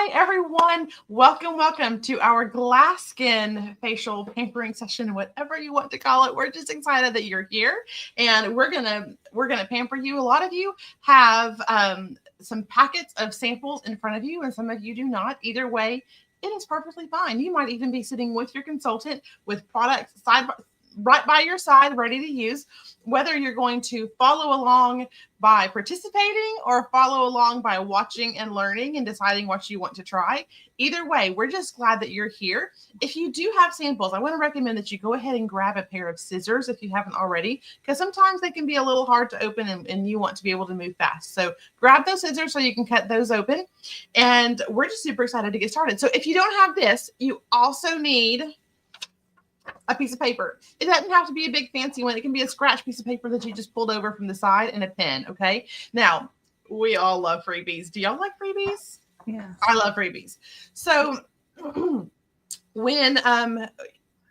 Hi, everyone. Welcome to our glass skin facial pampering session, whatever you want to call it. We're just excited that you're here, and we're gonna pamper you. A lot of you have some packets of samples in front of you, and some of you do not. Either way, it is perfectly fine. You might even be sitting with your consultant with products right by your side, ready to use. Whether you're going to follow along by participating or follow along by watching and learning and deciding what you want to try. Either way, we're just glad that you're here. If you do have samples, I want to recommend that you go ahead and grab a pair of scissors if you haven't already, because sometimes they can be a little hard to open and you want to be able to move fast. So grab those scissors so you can cut those open. And we're just super excited to get started. So if you don't have this, you also need a piece of paper. It doesn't have to be a big fancy one. It can be a scratch piece of paper that you just pulled over from the side and a pen. Okay. Now, we all love freebies. Do y'all like freebies? Yeah. I love freebies. So when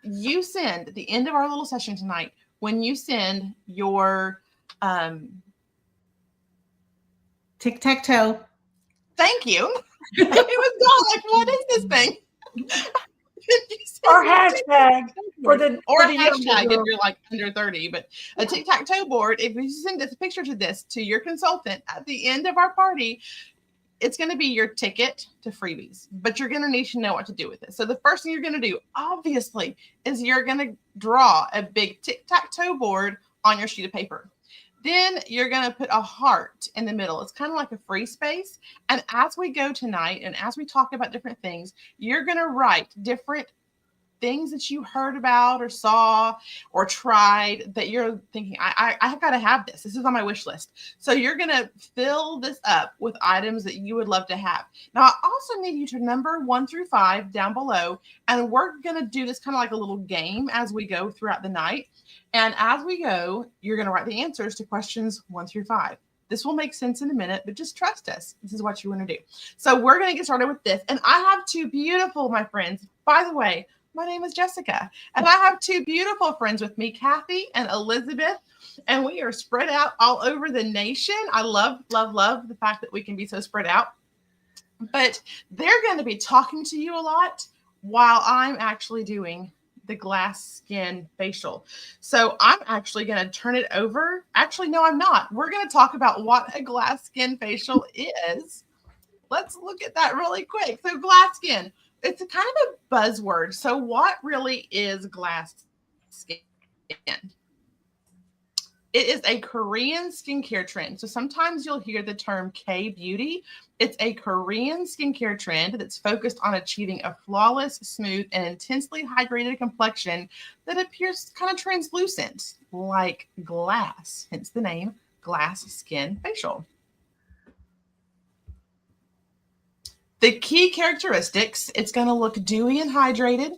you send the end of our little session tonight, when you send your tic-tac-toe. Thank you. It was gone. Like, what is this thing? Or hashtag or a hashtag if you're like under 30, but a tic-tac-toe board. If you send this picture to your consultant at the end of our party, it's going to be your ticket to freebies, but you're going to need to know what to do with it. So the first thing you're going to do, obviously, is you're going to draw a big tic-tac-toe board on your sheet of paper. Then you're going to put a heart in the middle. It's kind of like a free space. And as we go tonight and as we talk about different things, you're going to write different things that you heard about or saw or tried that you're thinking, I've got to have this. This is on my wish list. So you're going to fill this up with items that you would love to have. Now, I also need you to number 1 through 5 down below. And we're going to do this kind of like a little game as we go throughout the night. And as we go, you're going to write the answers to questions 1 through 5. This will make sense in a minute, but just trust us. This is what you want to do. So we're going to get started with this. And I have two beautiful, my friends. By the way, my name is Jessica, and I have two beautiful friends with me, Kathy and Elizabeth, and we are spread out all over the nation. I love the fact that we can be so spread out. But they're going to be talking to you a lot while I'm actually doing the glass skin facial. So I'm actually going to turn it over. Actually, no, I'm not. We're going to talk about what a glass skin facial is. Let's look at that really quick. So glass skin, it's a kind of a buzzword. So what really is glass skin? It is a Korean skincare trend. So sometimes you'll hear the term K-beauty. It's a Korean skincare trend that's focused on achieving a flawless, smooth, and intensely hydrated complexion that appears kind of translucent, like glass, hence the name glass skin facial. The key characteristics, it's going to look dewy and hydrated.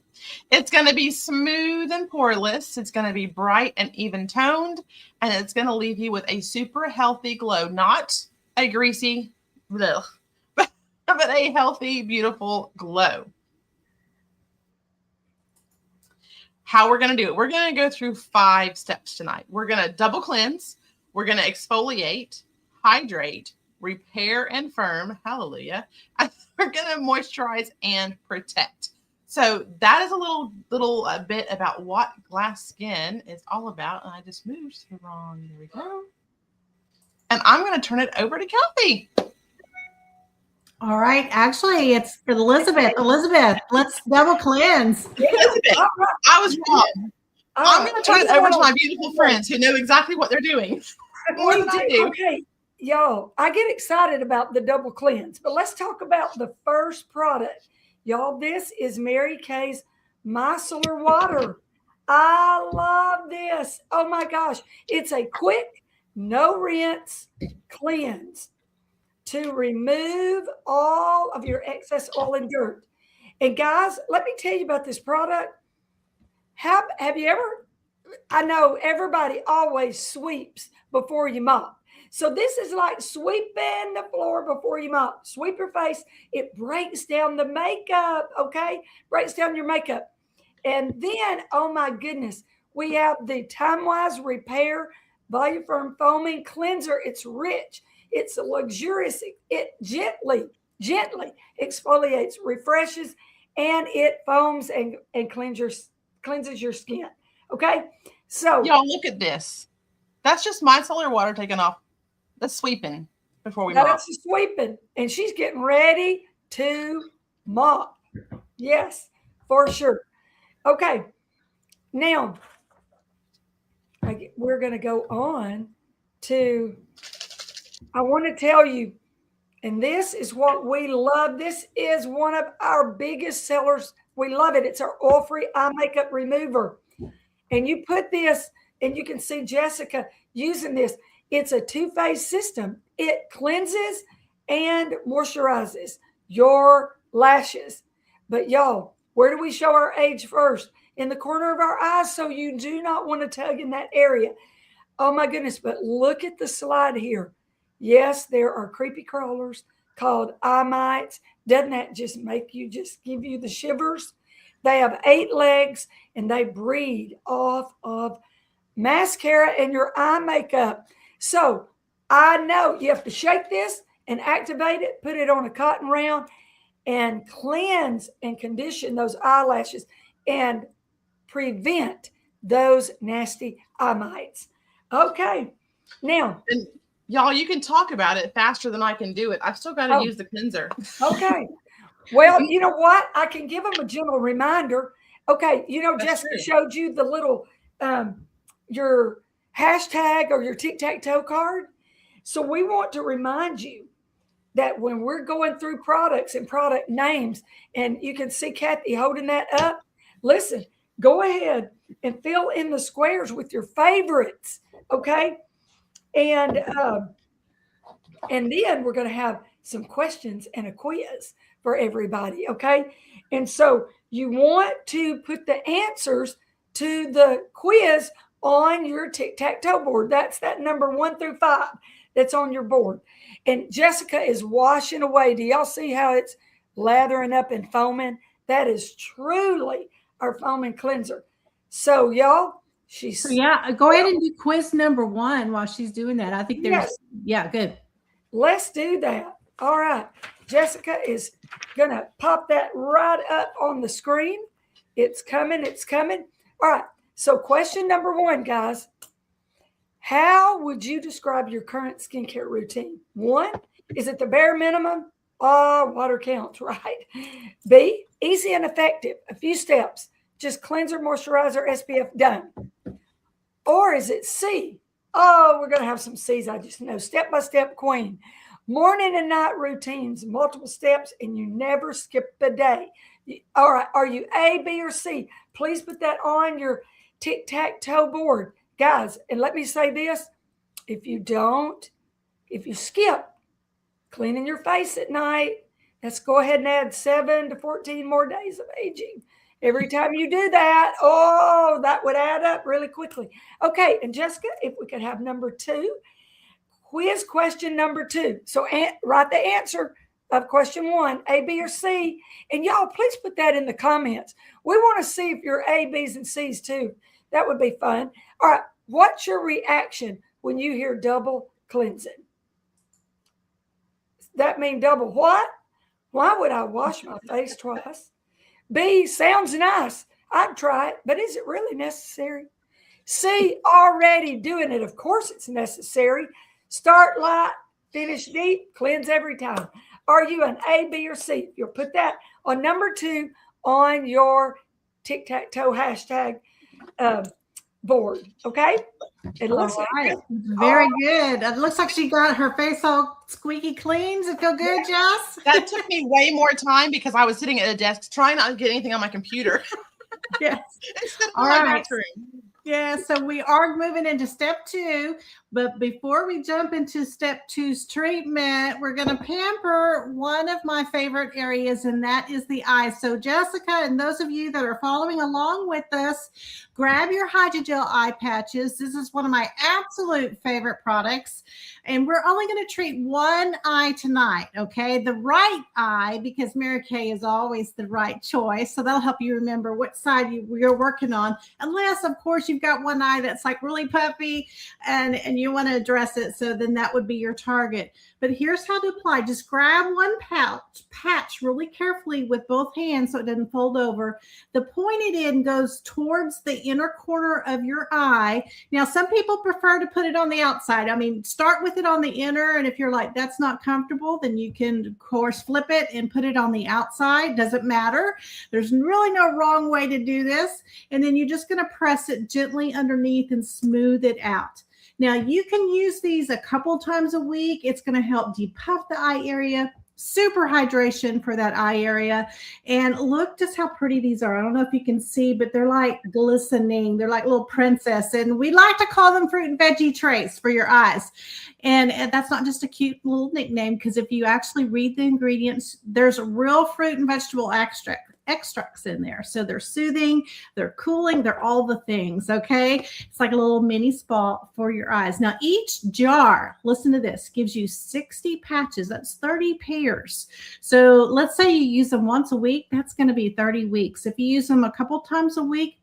It's going to be smooth and poreless. It's going to be bright and even toned. And it's going to leave you with a super healthy glow, not a greasy, but a healthy, beautiful glow. How we're going to do it. We're going to go through 5 steps tonight. We're going to double cleanse. We're going to exfoliate, hydrate, repair and firm. Hallelujah. And we're going to moisturize and protect. So that is a little bit about what glass skin is all about. And I just moved the wrong. There we go. And I'm going to turn it over to Kathy. All right. Actually, it's Elizabeth. Elizabeth, let's double cleanse. Elizabeth, I was wrong. I'm going to turn it over to my beautiful friends who know exactly what they're doing. More than I do. Okay. Y'all, I get excited about the double cleanse, but let's talk about the first product. Y'all, this is Mary Kay's Micellar Water. I love this. Oh my gosh. It's a quick, no rinse cleanse to remove all of your excess oil and dirt. And guys, let me tell you about this product. Have you ever, I know everybody always sweeps before you mop. So this is like sweeping the floor before you mop. Sweep your face. It breaks down the makeup, okay? Breaks down your makeup. And then, oh my goodness, we have the Time-Wise Repair Volume Firm Foaming Cleanser. It's rich. It's luxurious. It gently gently exfoliates, refreshes, and it foams and cleanses your skin. Okay, so Y'all look at this. That's just micellar water taken off. That's sweeping before we mop. that's sweeping, and she's getting ready to mop. Yes, for sure. Okay, now we're going to go on to. I want to tell you, and this is what we love. This is one of our biggest sellers. We love it. It's our oil-free eye makeup remover. And you put this, and you can see Jessica using this. It's a two-phase system. It cleanses and moisturizes your lashes. But y'all, where do we show our age first? In the corner of our eyes, so you do not want to tug in that area. Oh my goodness, but look at the slide here. Yes, there are creepy crawlers called eye mites. Doesn't that just give you the shivers? They have 8 legs and they breed off of mascara and your eye makeup. So I know you have to shake this and activate it, put it on a cotton round and cleanse and condition those eyelashes and prevent those nasty eye mites. Okay. Now, and y'all, you can talk about it faster than I can do it. I've still got to use the cleanser. Okay. Well, you know what? I can give them a gentle reminder. Okay. That's Jessica true. showed you the little, your hashtag or your tic-tac-toe card. So we want to remind you that when we're going through products and product names, and you can see Kathy holding that up, listen, go ahead and fill in the squares with your favorites. Okay. And then we're going to have some questions and a quiz for everybody. Okay. And so you want to put the answers to the quiz on your tic-tac-toe board. That's that number 1 through 5 that's on your board. And Jessica is washing away. Do y'all see how it's lathering up and foaming? That is truly our foaming cleanser. So y'all, go ahead and do quiz number 1 while she's doing that. I think good. Let's do that. All right. Jessica is going to pop that right up on the screen. It's coming. It's coming. All right. So question number 1, guys. How would you describe your current skincare routine? 1, is it the bare minimum? Water counts, right? B, easy and effective. A few steps. Just cleanser, moisturizer, SPF, done. Or is it C? Oh, we're going to have some C's. I just know. Step-by-step queen. Morning and night routines, multiple steps, and you never skip a day. All right. Are you A, B, or C? Please put that on your tic-tac-toe board. Guys, and let me say this. If you skip cleaning your face at night, let's go ahead and add 7 to 14 more days of aging. Every time you do that, that would add up really quickly. Okay, and Jessica, if we could have number 2, quiz question number 2. So write the answer of question 1, A, B, or C. And y'all, please put that in the comments. We want to see if you're A, B's, and C's too. That would be fun. All right, what's your reaction when you hear double cleansing? That mean double what? Why would I wash my face twice? B, sounds nice. I'd try it, but is it really necessary? C, already doing it. Of course it's necessary. Start light, finish deep, cleanse every time. Are you an A, B, or C? You'll put that on number 2 on your tic-tac-toe hashtag board. Okay? It looks like very good. It looks like she got her face all squeaky clean. Does it feel good, Jess? That took me way more time because I was sitting at a desk trying not to get anything on my computer. Yes. All right. Yeah, so we are moving into step 2, but before we jump into step 2's treatment, we're going to pamper one of my favorite areas, and that is the eyes. So Jessica, and those of you that are following along with us, grab your Hydrogel eye patches. This is one of my absolute favorite products, and we're only going to treat one eye tonight, okay? The right eye, because Mary Kay is always the right choice, so that'll help you remember what side you're working on, unless, of course, you've got one eye that's like really puffy and you want to address it. So then that would be your target. But here's how to apply. Just grab one patch really carefully with both hands so it doesn't fold over. The pointed end goes towards the inner corner of your eye. Now, some people prefer to put it on the outside. I mean, start with it on the inner, and if you're like, that's not comfortable, then you can, of course, flip it and put it on the outside. Doesn't matter. There's really no wrong way to do this. And then you're just going to press it gently underneath and smooth it out. Now, you can use these a couple times a week. It's going to help depuff the eye area. Super hydration for that eye area. And look just how pretty these are. I don't know if you can see, but they're like glistening. They're like little princess. And we like to call them fruit and veggie trays for your eyes. And that's not just a cute little nickname, because if you actually read the ingredients, there's real fruit and vegetable extracts in there. So they're soothing, they're cooling, they're all the things. Okay. It's like a little mini spa for your eyes. Now, each jar, listen to this, gives you 60 patches. That's 30 pairs. So let's say you use them once a week. That's going to be 30 weeks. If you use them a couple times a week,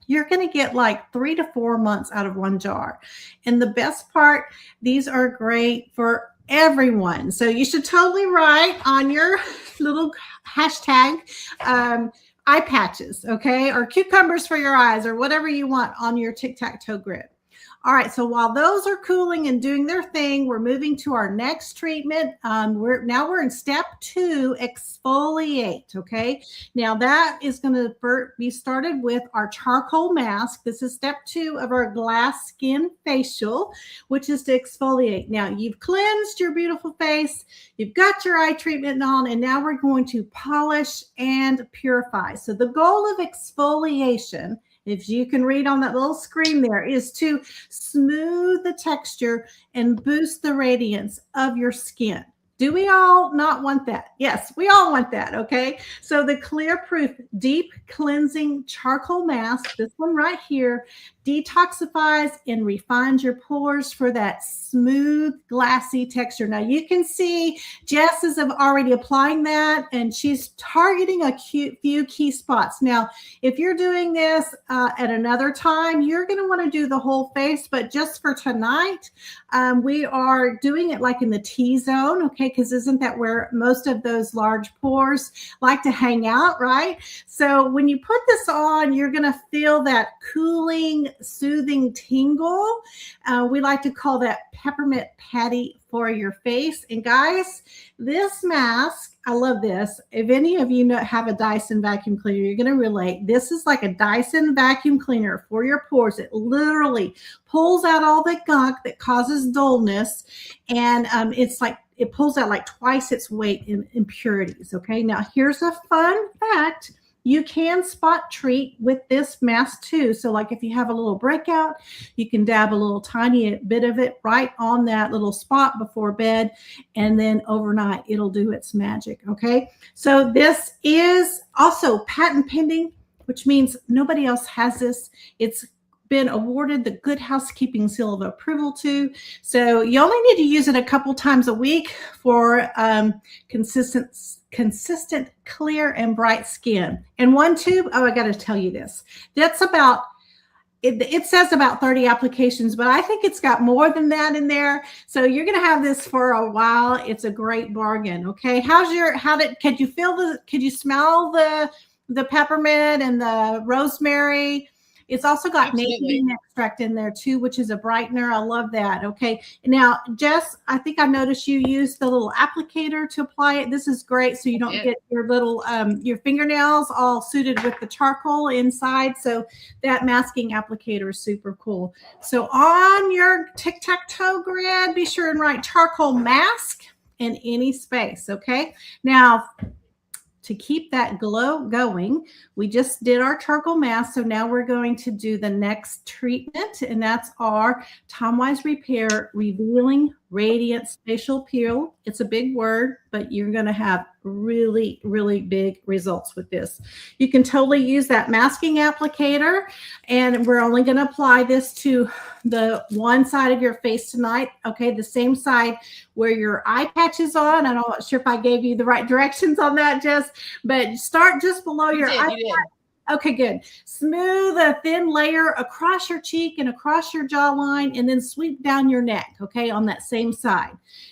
you're going to get like 3 to 4 months out of one jar. And the best part, these are great for everyone. So you should totally write on your little hashtag eye patches, okay, or cucumbers for your eyes, or whatever you want on your tic-tac-toe grid. All right, so while those are cooling and doing their thing, we're moving to our next treatment. We're in step 2, exfoliate, okay? Now that is going to be started with our charcoal mask. This is step 2 of our glass skin facial, which is to exfoliate. Now you've cleansed your beautiful face, you've got your eye treatment on, and now we're going to polish and purify. So the goal of exfoliation, if you can read on that little screen there, is to smooth the texture and boost the radiance of your skin. Do we all not want that? Yes, we all want that, okay? So the Clear Proof Deep Cleansing Charcoal Mask, this one right here, detoxifies and refines your pores for that smooth, glassy texture. Now you can see Jess is already applying that, and she's targeting a few key spots. Now, if you're doing this at another time, you're going to want to do the whole face, but just for tonight, we are doing it like in the T-zone, okay? Because isn't that where most of those large pores like to hang out, right? So when you put this on, you're going to feel that cooling, soothing tingle. We like to call that peppermint patty for your face. And guys, this mask, I love this. If any of you have a Dyson vacuum cleaner, you're going to relate. This is like a Dyson vacuum cleaner for your pores. It literally pulls out all the gunk that causes dullness. And it's like, it pulls out like twice its weight in impurities. Okay. Now here's a fun fact. You can spot treat with this mask too. So like if you have a little breakout, you can dab a little tiny bit of it right on that little spot before bed. And then overnight, it'll do its magic. Okay. So this is also patent pending, which means nobody else has this. It's been awarded the Good Housekeeping Seal of Approval to. So you only need to use it a couple times a week for consistent, clear, and bright skin. And one tube, oh, I got to tell you this. That's about, it says about 30 applications, but I think it's got more than that in there. So you're going to have this for a while. It's a great bargain. Okay. Could you smell the peppermint and the rosemary? It's also got nicotine extract in there too, which is a brightener. I love that. Okay. Now, Jess, I think I noticed you used the little applicator to apply it. This is great. So you don't get your little, your fingernails all suited with the charcoal inside. So that masking applicator is super cool. So on your tic-tac-toe grid, be sure and write charcoal mask in any space. Okay. Now, to keep that glow going, we just did our charcoal mask. So now we're going to do the next treatment, and that's our Tomwise Repair Revealing Radiance Facial Peel. It's a big word, but you're going to have really, really big results with this. You can totally use that masking applicator, and we're only going to apply this to the one side of your face tonight. Okay, the same side where your eye patch is on. I'm not sure if I gave you the right directions on that, Jess, but start just below your eye patch. Okay, good. Smooth a thin layer across your cheek and across your jawline, and then sweep down your neck, okay, on that same side.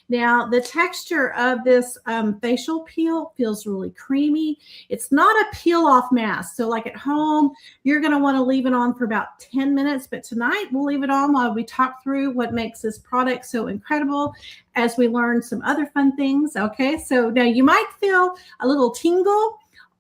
Now, the texture of this facial peel feels really creamy. It's not a peel off mask. So, like at home, you're going to want to leave it on for about 10 minutes, but tonight we'll leave it on while we talk through what makes this product so incredible as we learn some other fun things, okay? So, now you might feel a little tingle,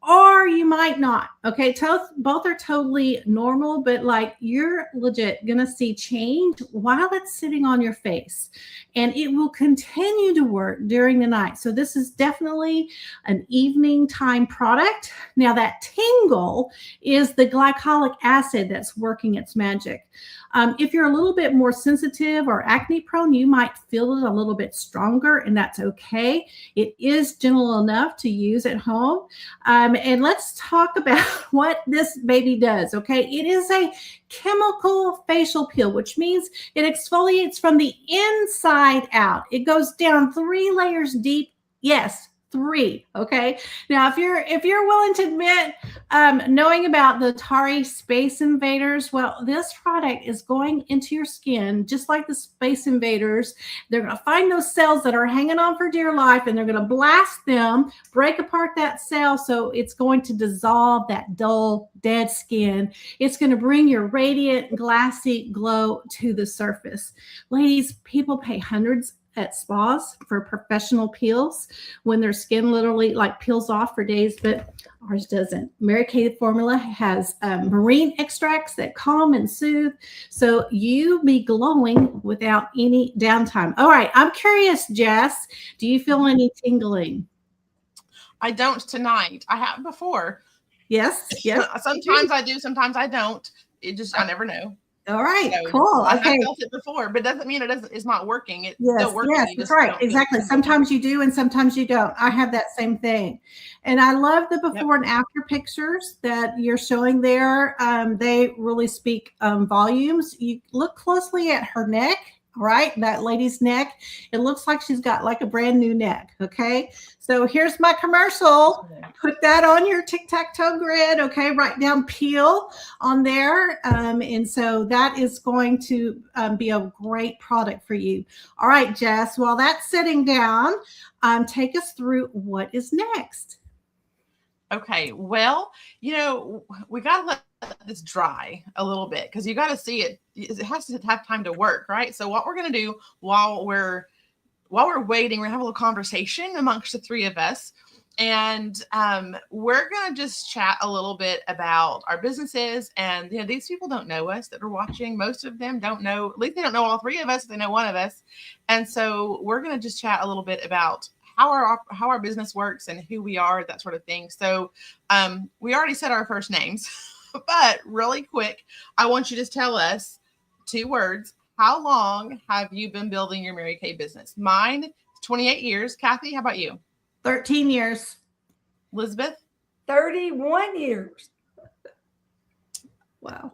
or you might not. Okay, both are totally normal, but like you're legit gonna see change while it's sitting on your face, and it will continue to work during the night. So this is definitely an evening time product. Now that tingle is the glycolic acid that's working its magic. If you're a little bit more sensitive or acne prone, you might feel it a little bit stronger, and that's okay. It is gentle enough to use at home. And let's talk about what this baby does, okay? It is a chemical facial peel, which means it exfoliates from the inside out. It goes down 3 layers deep. Yes, 3. Okay. Now, if you're willing to admit knowing about the Atari Space Invaders, well, this product is going into your skin just like the Space Invaders. They're going to find those cells that are hanging on for dear life, and they're going to blast them, break apart that cell, so it's going to dissolve that dull, dead skin. It's going to bring your radiant, glassy glow to the surface. Ladies, people pay hundreds at spas for professional peels when their skin literally like peels off for days, but ours doesn't. Mary Kay formula has marine extracts that calm and soothe, so you be glowing without any downtime. All right, I'm curious, Jess, do you feel any tingling? I don't tonight. I have before. Yes. Sometimes I do, sometimes I don't. I never know. All right, So cool. I Okay. felt it before, but doesn't mean it's not working. It's Yes, still working. yes, You that's just right. don't feel Exactly. it. Sometimes you do and sometimes you don't. I have that same thing. And I love the before and after pictures that you're showing there. They really speak volumes. You look closely at her neck, right? That lady's neck. It looks like she's got like a brand new neck. Okay. So here's my commercial. Put that on your tic-tac-toe grid. Okay. Write down peel on there. And so that is going to be a great product for you. All right, Jess, while that's sitting down, take us through what is next. Okay. Well, we got to let this dry a little bit because you got to see it. It has to have time to work, right? So what we're going to do while we're waiting, we're going to have a little conversation amongst the 3 of us. And we're going to just chat a little bit about our businesses. And, these people don't know us that are watching. Most of them don't know, at least they don't know all 3 of us. They know one of us. And so we're going to just chat a little bit about how our business works and who we are, that sort of thing. So we already said our first names, but really quick, I want you to tell us 2 words. How long have you been building your Mary Kay business? Mine, 28 years. Kathy, how about you? 13 years. Elizabeth? 31 years. Wow.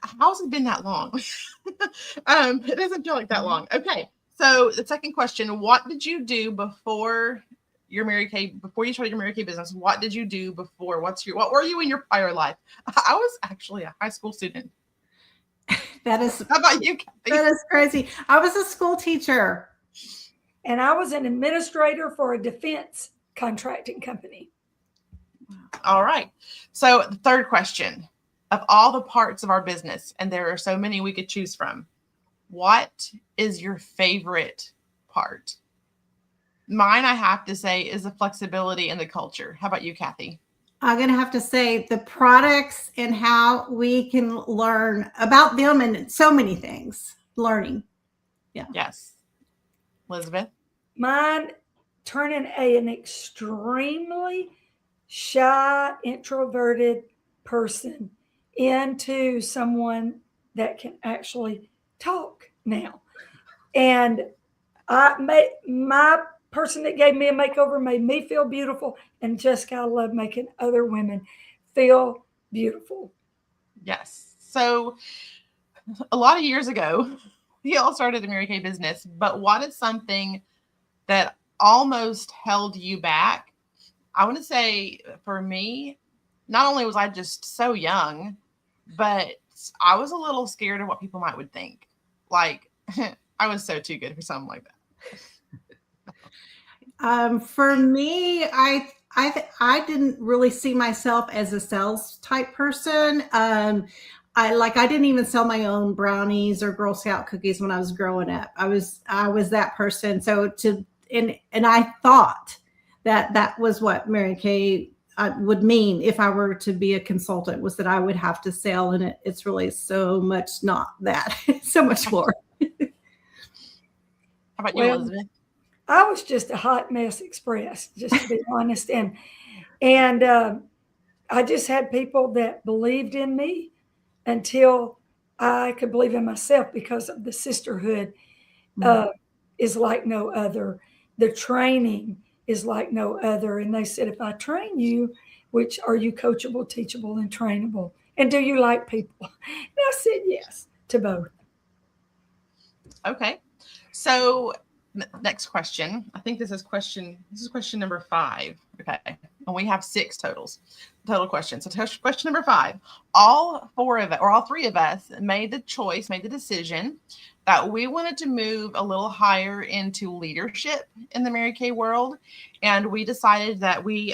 How's it been that long? It doesn't feel like that long. Okay. So the second question, what did you do before you started your Mary Kay business? What did you do before? What were you in your prior life? I was actually a high school student. That is, how about you, Kathy? That is crazy. I was a school teacher. And I was an administrator for a defense contracting company. All right. So the third question, of all the parts of our business, and there are so many we could choose from, what is your favorite part? Mine, I have to say, is the flexibility and the culture. How about you, Kathy? I'm going to have to say the products and how we can learn about them and so many things. Learning. Yeah. Yes. Elizabeth? Mine, turning an extremely shy, introverted person into someone that can actually talk now. And my person that gave me a makeover made me feel beautiful, and Jessica, I love making other women feel beautiful. Yes. So a lot of years ago, we all started the Mary Kay business, but what is something that almost held you back? I want to say for me, not only was I just so young, but I was a little scared of what people would think. Like, I was so too good for something like that. For me, I didn't really see myself as a sales type person. I didn't even sell my own brownies or Girl Scout cookies when I was growing up. I was that person. So and I thought that was what Mary Kay would mean if I were to be a consultant, was that I would have to sell, and it's really so much not that. So much more. How about you, Elizabeth? I was just a hot mess express, just to be honest. And I just had people that believed in me until I could believe in myself, because of the sisterhood is like no other. The training is like no other. And they said, if I train you, which are you coachable, teachable, and trainable? And do you like people? And I said yes to both. Okay. So next question. I think this is question number 5. Okay. And we have 6 total questions. So question number 5, all 3 of us made the decision that we wanted to move a little higher into leadership in the Mary Kay world. And we decided that we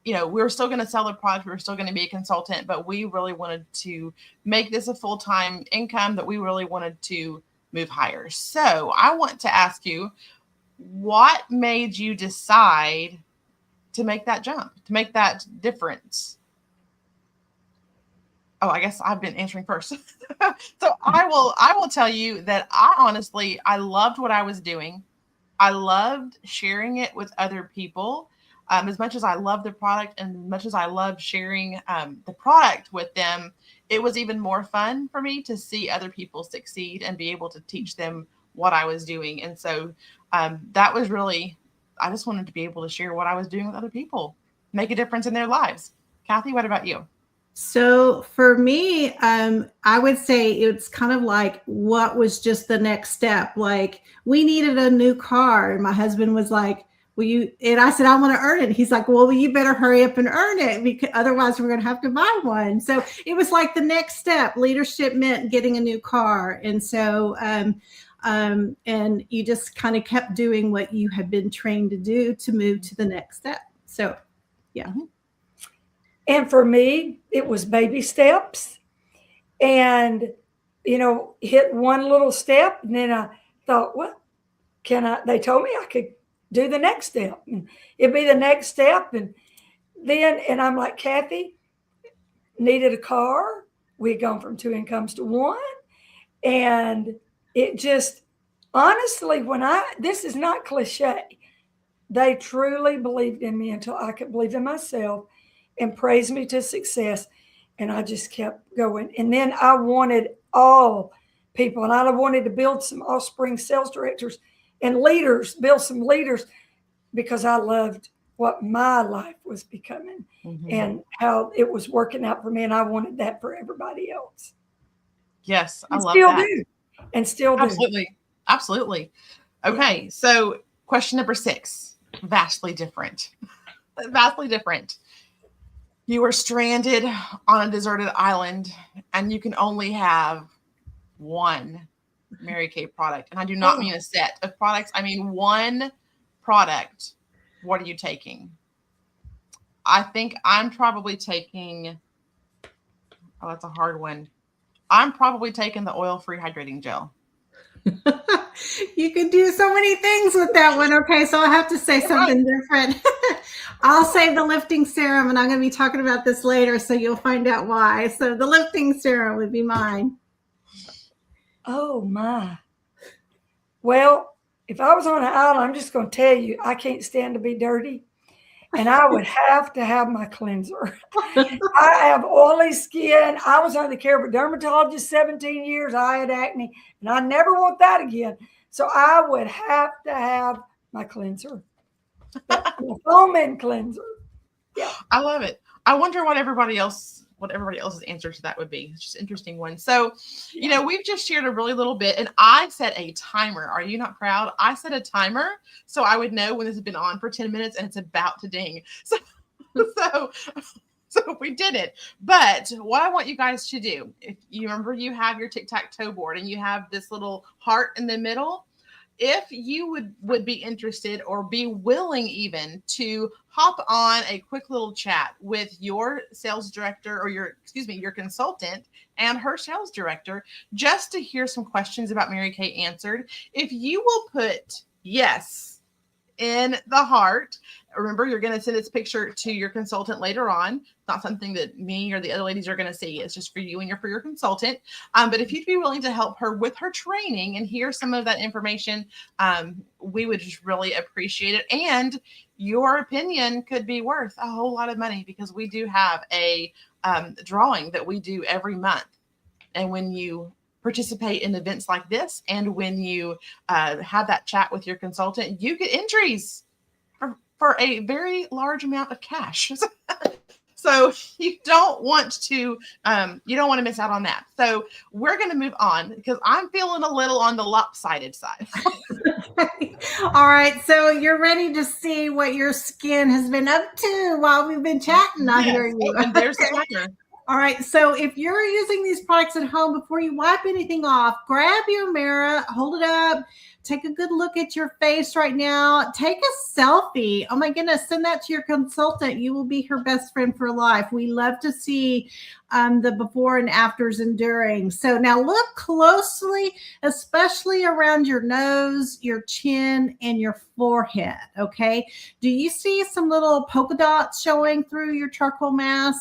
were still going to sell the product. We were still going to be a consultant, but we really wanted to make this a full-time income, that we really wanted to move higher. So I want to ask you, what made you decide to make that jump, to make that difference? Oh, I guess I've been answering first. So I will tell you that I loved what I was doing. I loved sharing it with other people. As much as I love the product and as much as I love sharing the product with them, it was even more fun for me to see other people succeed and be able to teach them what I was doing. And so that was really, I just wanted to be able to share what I was doing with other people, make a difference in their lives. Kathy, what about you? So for me, I would say it's kind of like, what was just the next step? Like, we needed a new car, and my husband was like, and I said, I want to earn it. He's like, well, you better hurry up and earn it, because otherwise we're going to have to buy one. So it was like the next step. Leadership meant getting a new car. And so, and you just kind of kept doing what you had been trained to do to move to the next step. So, yeah. And for me, it was baby steps, and, hit one little step. And then I thought, well, they told me I could do the next step, and it'd be the next step. And I'm like, Kathy, needed a car. We had gone from 2 incomes to 1. And it just, honestly, this is not cliche. They truly believed in me until I could believe in myself, and praised me to success. And I just kept going. And then I wanted all people, and I wanted to build some offspring sales directors and leaders, build some leaders, because I loved what my life was becoming and how it was working out for me. And I wanted that for everybody else. Yes, I love still that. Do. And still do. Absolutely. Absolutely. Okay. So question number 6, vastly different. Vastly different. You were stranded on a deserted island, and you can only have one Mary Kay product. And I do not mean a set of products. I mean one product. What are you taking? I think I'm probably taking, that's a hard one. I'm probably taking the oil-free hydrating gel. You can do so many things with that one. Okay, so I have to say something different. I'll say the lifting serum, and I'm going to be talking about this later, so you'll find out why. So the lifting serum would be mine. Oh, my. Well, if I was on an island, I'm just going to tell you, I can't stand to be dirty. And I would have to have my cleanser. I have oily skin. I was under the care of a dermatologist 17 years. I had acne, and I never want that again. So I would have to have my cleanser. The foaming cleanser. Yeah. I love it. I wonder what everybody else's answer to that would be. It's just an interesting one. So, we've just shared a really little bit, and I set a timer. Are you not proud? I set a timer so I would know when this has been on for 10 minutes and it's about to ding. So we did it. But what I want you guys to do, if you remember, you have your tic-tac-toe board and you have this little heart in the middle. If you would be interested or be willing even to hop on a quick little chat with your sales director or your consultant and her sales director, just to hear some questions about Mary Kay answered, if you will put yes in the heart. Remember, you're going to send this picture to your consultant later on. It's not something that me or the other ladies are going to see. It's just for you and for your consultant. But if you'd be willing to help her with her training and hear some of that information, we would just really appreciate it. And your opinion could be worth a whole lot of money, because we do have a drawing that we do every month. And when you participate in events like this, and when you have that chat with your consultant, you get entries for a very large amount of cash. So you don't want to miss out on that. So we're going to move on, because I'm feeling a little on the lopsided side. All right. So you're ready to see what your skin has been up to while we've been chatting. I hear you. And there's the timer. All right. So if you're using these products at home, before you wipe anything off, grab your mirror, hold it up, take a good look at your face right now. Take a selfie. Oh my goodness. Send that to your consultant. You will be her best friend for life. We love to see the before and afters and during. So now look closely, especially around your nose, your chin, and your forehead. Okay. Do you see some little polka dots showing through your charcoal mask?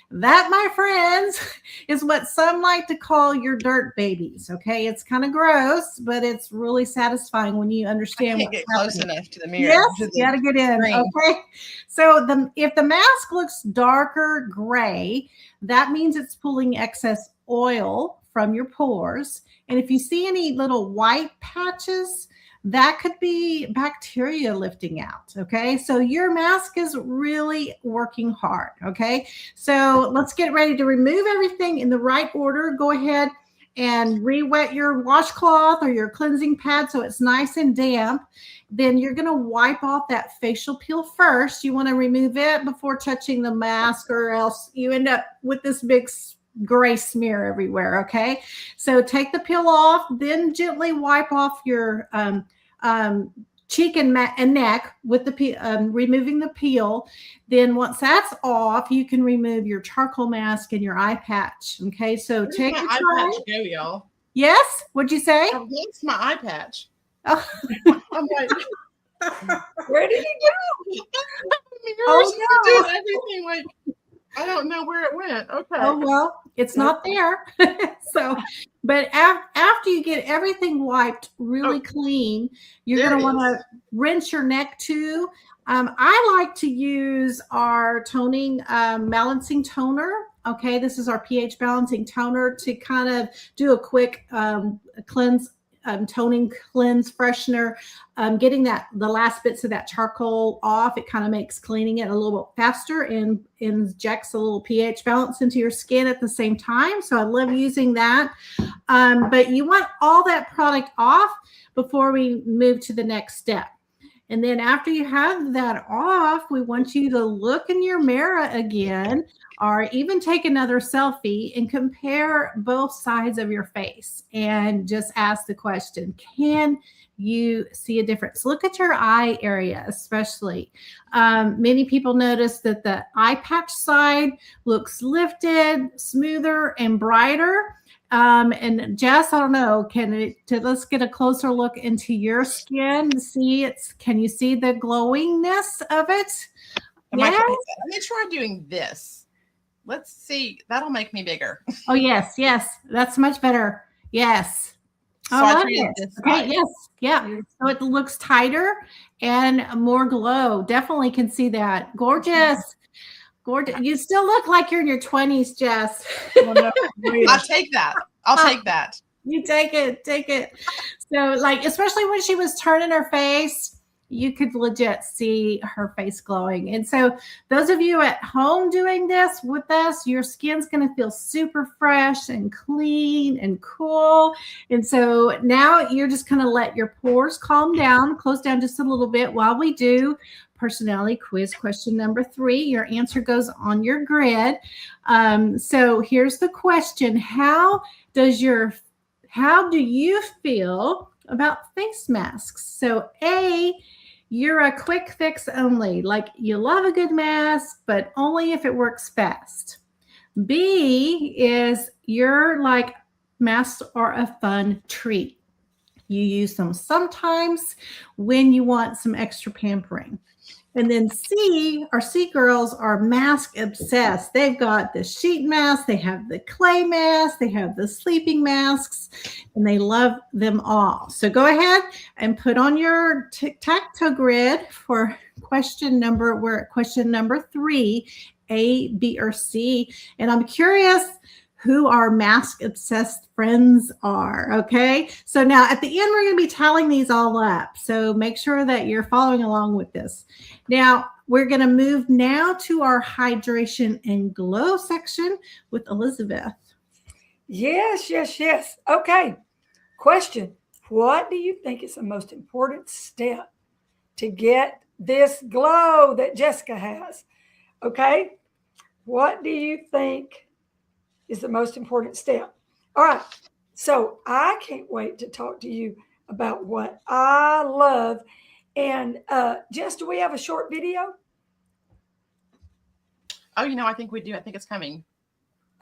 That, my friends, is what some like to call your dirt babies. Okay. It's kind of gross, but it's really satisfying when you understand. I can't get close enough to the mirror. Yes, you got to get in. Screen. Okay. So if the mask looks darker gray, that means it's pulling excess oil from your pores. And if you see any little white patches, that could be bacteria lifting out. Okay. So your mask is really working hard. Okay. So let's get ready to remove everything in the right order. Go ahead and re-wet your washcloth or your cleansing pad so it's nice and damp. Then you're going to wipe off that facial peel first. You want to remove it before touching the mask, or else you end up with this big gray smear everywhere. Okay. So take the peel off, then gently wipe off your cheek and neck with the removing the peel. Then once that's off, you can remove your charcoal mask and your eye patch. Okay. So take your eye time. patch go, y'all. Yes. What'd you say? I lost my eye patch. Oh. I'm like, Where did he go? oh, no. Did everything like, I don't know where it went. Okay. Oh, well, it's not there. So, but after you get everything wiped really clean, you're going to want to rinse your neck too. I like to use our toning balancing toner. Okay. This is our pH balancing toner to kind of do a quick cleanse. Toning, cleanse, freshener, getting the last bits of that charcoal off. It kind of makes cleaning it a little bit faster and injects a little pH balance into your skin at the same time. So I love using that. But you want all that product off before we move to the next step. And then after you have that off, we want you to look in your mirror again, or even take another selfie and compare both sides of your face and just ask the question, can you see a difference? Look at your eye area, especially. Many people notice that the eye patch side looks lifted, smoother, and brighter. And Jess, I don't know, let's get a closer look into your skin and see can you see the glowingness of it? Let me try doing this. Let's see. That'll make me bigger. Oh, yes. That's much better. Yes. So I treated this okay. Yes. Yeah. So it looks tighter and more glow. Definitely can see that. Gorgeous. Gorgeous. You still look like you're in your 20s, Jess. I'll take that. I'll take that. You take it. So like, especially when she was turning her face, you could legit see her face glowing. And so those of you at home doing this with us, your skin's going to feel super fresh and clean and cool. And so now you're just going to let your pores calm down, close down just a little bit while we do personality quiz question number 3. Your answer goes on your grid. So here's the question. How do you feel about face masks? So A, you're a quick fix only, like you love a good mask, but only if it works fast. B is you're like masks are a fun treat. You use them sometimes when you want some extra pampering. And then C, our C girls are mask obsessed. They've got the sheet mask, they have the clay mask, they have the sleeping masks, and they love them all. So go ahead and put on your tic-tac-toe grid for we're at question number 3, A, B, or C. And I'm curious who our mask obsessed friends are. Okay. So now at the end, we're going to be tallying these all up. So make sure that you're following along with this. Now we're going to move now to our hydration and glow section with Elizabeth. Yes. Okay. Question. What do you think is the most important step to get this glow that Jessica has? Okay. What do you think is the most important step? All right. So I can't wait to talk to you about what I love. And Jess, do we have a short video? Oh, I think we do. I think it's coming.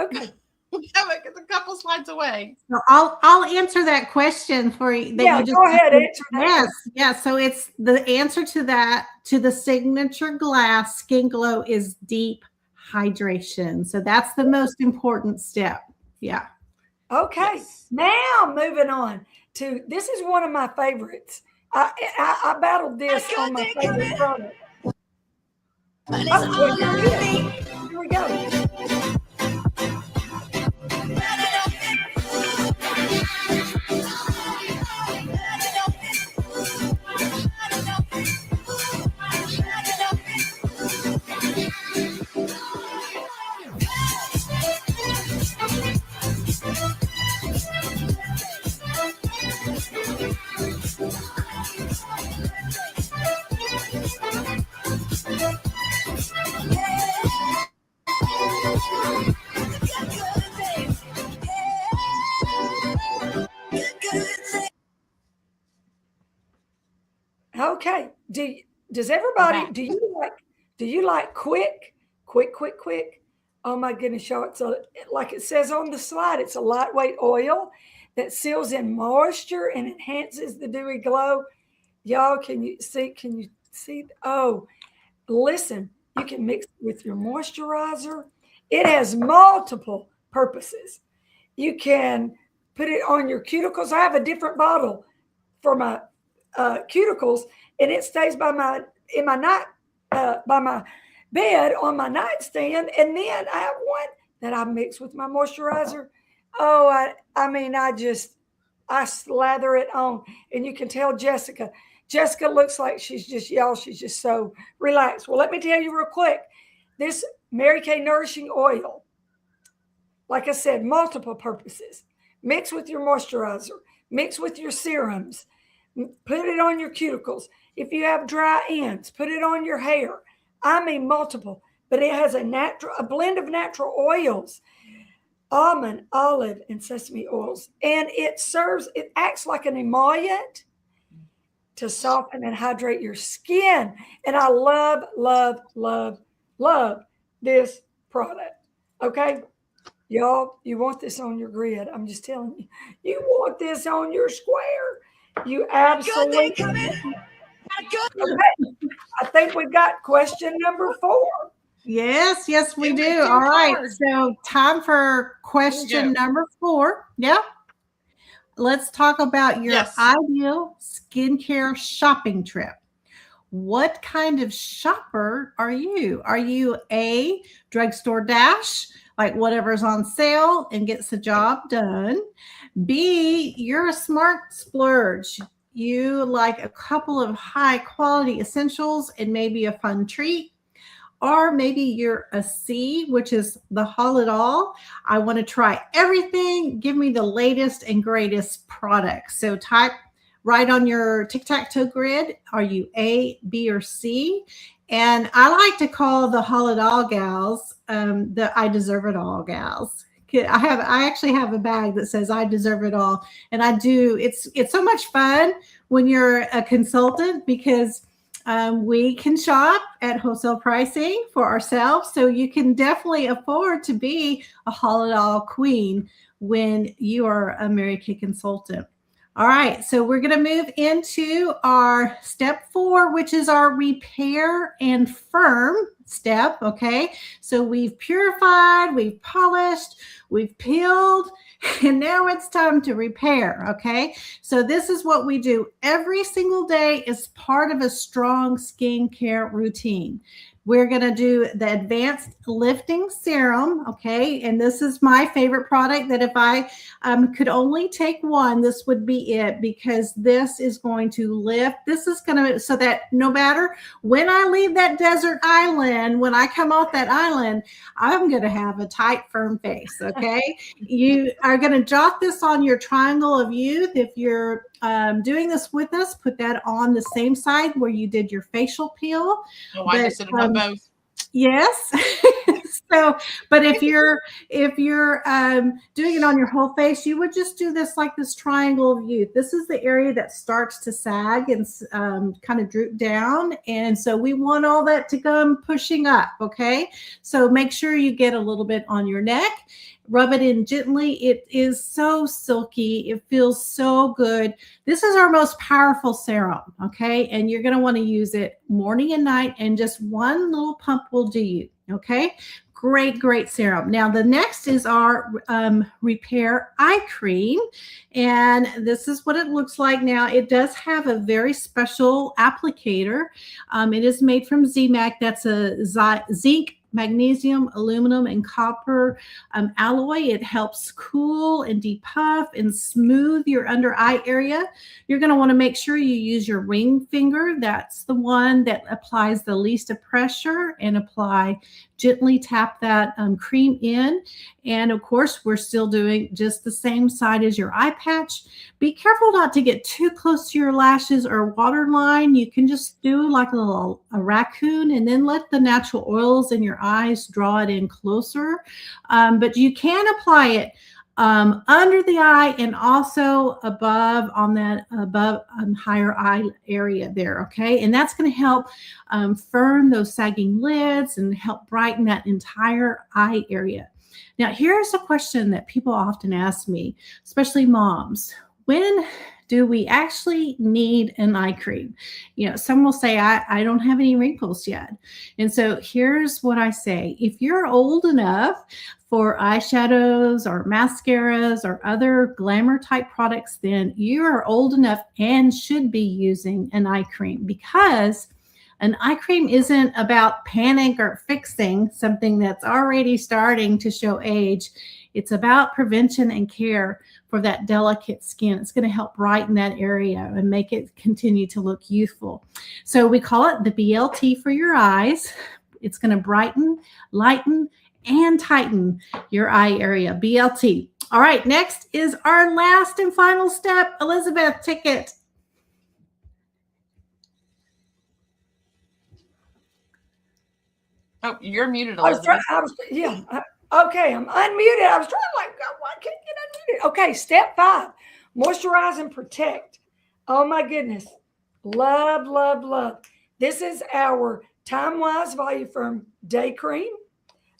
Okay. It's a couple slides away. So I'll answer that question for you. Yeah, go ahead. Answer that. Yes. So it's the answer to the Signature Glass Skin Glow is deep hydration. So that's the most important step. Yeah. Okay. Yes. Now moving on to, this is one of my favorites. I battled this on my favorite product. Here we go. Okay. Does everybody, do you like quick? Oh my goodness, y'all. It's like it says on the slide, it's a lightweight oil that seals in moisture and enhances the dewy glow. Y'all, can you see? Oh, listen, you can mix it with your moisturizer. It has multiple purposes. You can put it on your cuticles. I have a different bottle for my cuticles, and it stays by my bed on my nightstand. And then I have one that I mix with my moisturizer. Oh, I slather it on, and you can tell Jessica looks like she's just so relaxed. Well, let me tell you real quick, this Mary Kay Nourishing Oil, like I said, multiple purposes. Mix with your moisturizer, mix with your serums, put it on your cuticles. If you have dry ends, put it on your hair. I mean, multiple, but it has a blend of natural oils, almond, olive, and sesame oils. And it acts like an emollient to soften and hydrate your skin. And I love, love, love, love this product. Okay. Y'all, you want this on your grid. I'm just telling you, you want this on your square. You absolutely. Okay. I think we've got question number 4. Yes, we do. All right. So time for question number 4. Yeah. Let's talk about your ideal skincare shopping trip. What kind of shopper are you? Are you A, drugstore dash, like whatever's on sale and gets the job done? B, you're a smart splurge. You like a couple of high quality essentials and maybe a fun treat. Or maybe you're a C, which is the haul it all. I want to try everything. Give me the latest and greatest products. So type right on your tic-tac-toe grid. Are you A, B, or C? And I like to call the Holla Doll gals the I Deserve It All gals. I actually have a bag that says I deserve it all. And I do. It's so much fun when you're a consultant because we can shop at wholesale pricing for ourselves. So you can definitely afford to be a Holla Doll queen when you are a Mary Kay consultant. All right, so we're going to move into our step 4, which is our repair and firm step. Okay, so we've purified, we've polished, we've peeled, and now it's time to repair. Okay, so this is what we do every single day as part of a strong skincare routine. We're going to do the advanced lifting serum. Okay. And this is my favorite product that if I could only take one, this would be it, because this is going to lift. This is going to, so that no matter when I leave that desert island, when I come off that island, I'm going to have a tight, firm face. Okay. You are going to jot this on your triangle of youth. If you're doing this with us, put that on the same side where you did your facial peel. Oh, I just did it on both. Yes. So, but if you're doing it on your whole face, you would just do this like this triangle of youth. This is the area that starts to sag and kind of droop down. And so we want all that to come pushing up. Okay. So make sure you get a little bit on your neck. Rub it in gently. It is so silky. It feels so good. This is our most powerful serum, okay? And you're going to want to use it morning and night, and just one little pump will do you, okay? Great, great serum. Now, the next is our Repair Eye Cream, and this is what it looks like. Now, it does have a very special applicator. It is made from ZMAC. That's a zinc, magnesium, aluminum, and copper alloy. It helps cool and depuff and smooth your under eye area. You're going to want to make sure you use your ring finger. That's the one that applies the least of pressure, and gently tap that cream in. And of course, we're still doing just the same side as your eye patch. Be careful not to get too close to your lashes or waterline. You can just do like a raccoon, and then let the natural oils in your eyes draw it in closer. But you can apply it under the eye and also above on that higher eye area there. Okay. And that's going to help firm those sagging lids and help brighten that entire eye area. Now, here's a question that people often ask me, especially moms. When do we actually need an eye cream? You know, some will say, I don't have any wrinkles yet. And so here's what I say. If you're old enough for eyeshadows or mascaras or other glamour type products, then you are old enough and should be using an eye cream, because an eye cream isn't about panic or fixing something that's already starting to show age. It's about prevention and care for that delicate skin. It's going to help brighten that area and make it continue to look youthful. So we call it the BLT for your eyes. It's going to brighten, lighten, and tighten your eye area. BLT. All right, next is our last and final step. Elizabeth, take it. Oh, you're muted, Elizabeth. Okay, I'm unmuted. I was trying why can't I get unmuted? Okay, step 5, moisturize and protect. Oh my goodness. Love, love, love. This is our Time Wise Voluform Day Cream.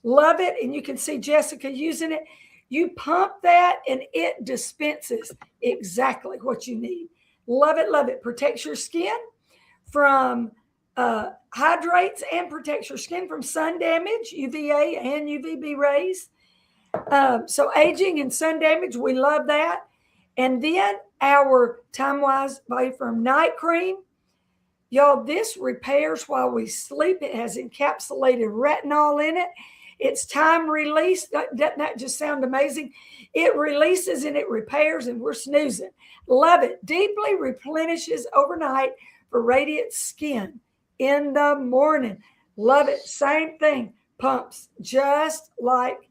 Love it. And you can see Jessica using it. You pump that and it dispenses exactly what you need. Love it, love it. Protects your skin from hydrates and protects your skin from sun damage, UVA and UVB rays. So aging and sun damage, we love that. And then our Time Wise Voluform Night Cream. Y'all, this repairs while we sleep. It has encapsulated retinol in it. It's time release. Doesn't that just sound amazing? It releases and it repairs, and we're snoozing. Love it. Deeply replenishes overnight for radiant skin in the morning. Love it. Same thing. Pumps just like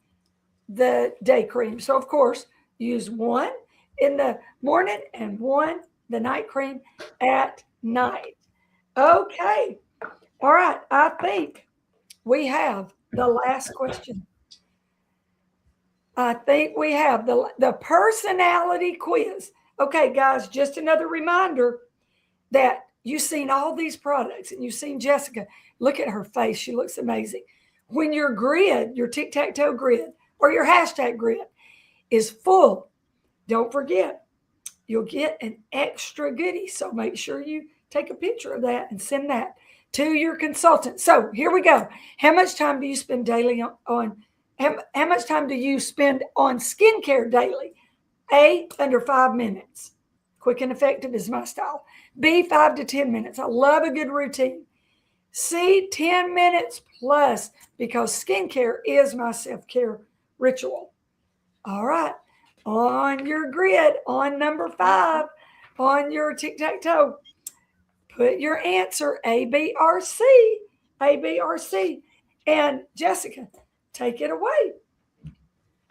the day cream. So, of course, use one in the morning and one, the night cream, at night. Okay. All right. I think we have the last question. I think we have the personality quiz. Okay, guys, just another reminder that you've seen all these products and you've seen Jessica. Look at her face. She looks amazing. When your grid, your tic-tac-toe grid or your hashtag grid is full, don't forget, you'll get an extra goodie. So make sure you take a picture of that and send that to your consultant. So here we go. How much time do you spend daily on how much time do you spend on skincare daily? A, under 5 minutes. Quick and effective is my style. B, 5 to 10 minutes. I love a good routine. C, 10 minutes plus, because skincare is my self-care ritual. All right. On your grid, on number 5, on your tic-tac-toe, put your answer A, B, or C. A, B, or C. And Jessica, take it away.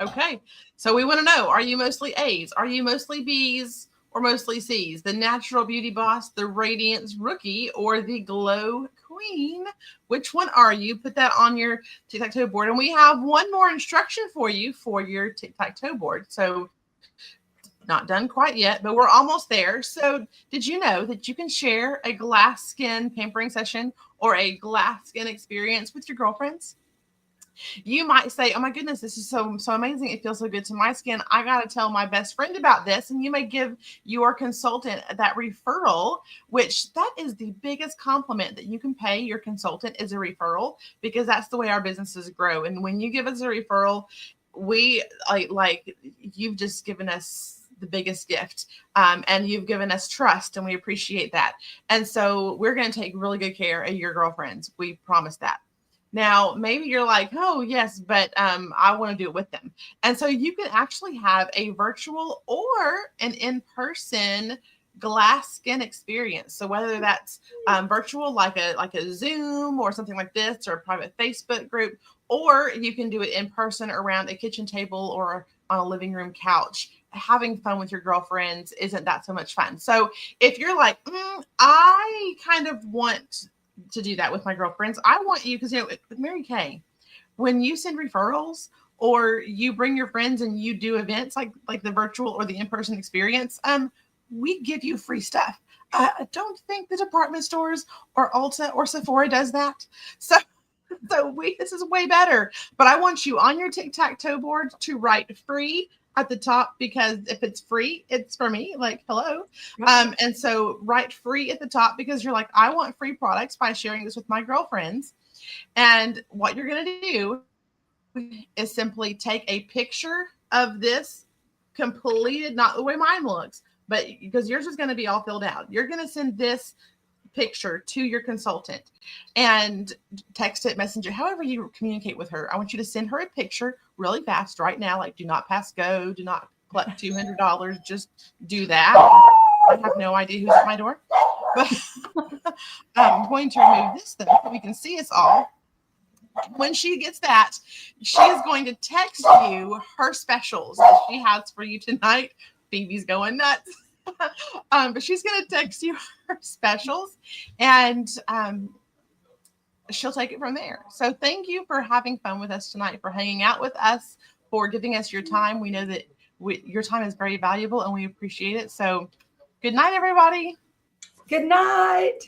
Okay. So we want to know, are you mostly A's? Are you mostly B's? Or mostly C's? The Natural Beauty Boss, the Radiance Rookie, or the Glow Queen? Which one are you? Put that on your tic-tac-toe board. And we have one more instruction for you for your tic-tac-toe board. So not done quite yet, but we're almost there. So did you know that you can share a glass skin pampering session or a glass skin experience with your girlfriends? You might say, oh my goodness, this is so amazing. It feels so good to my skin. I got to tell my best friend about this. And you may give your consultant that referral, which that is the biggest compliment that you can pay your consultant is a referral, because that's the way our businesses grow. And when you give us a referral, we like you've just given us the biggest gift, and you've given us trust, and we appreciate that. And so we're going to take really good care of your girlfriends. We promise that. Now, maybe you're like, oh, yes, but I want to do it with them. And so you can actually have a virtual or an in-person glass skin experience. So whether that's virtual, like a Zoom or something like this, or a private Facebook group, or you can do it in person around a kitchen table or on a living room couch. Having fun with your girlfriends isn't that so much fun. So if you're like, I kind of want to do that with my girlfriends, I want you, because with Mary Kay, when you send referrals or you bring your friends and you do events like the virtual or the in-person experience, we give you free stuff. I don't think the department stores or Ulta or Sephora does that. So this is way better. But I want you on your tic-tac-toe board to write free at the top, because if it's free, it's for me. Like, hello. And so write free at the top, because you're like, I want free products by sharing this with my girlfriends. And what you're going to do is simply take a picture of this completed, not the way mine looks, but because yours is going to be all filled out. You're going to send this picture to your consultant and text it, messenger, however you communicate with her. I want you to send her a picture really fast right now. Like, do not pass go, do not collect $200. Just do that. I have no idea who's at my door, but I'm going to remove this though, so we can see us all. When she gets that, she is going to text you her specials that she has for you tonight. Phoebe's going nuts. But she's going to text you her specials, and she'll take it from there. So thank you for having fun with us tonight, for hanging out with us, for giving us your time. We know that your time is very valuable, and we appreciate it. So good night, everybody. Good night.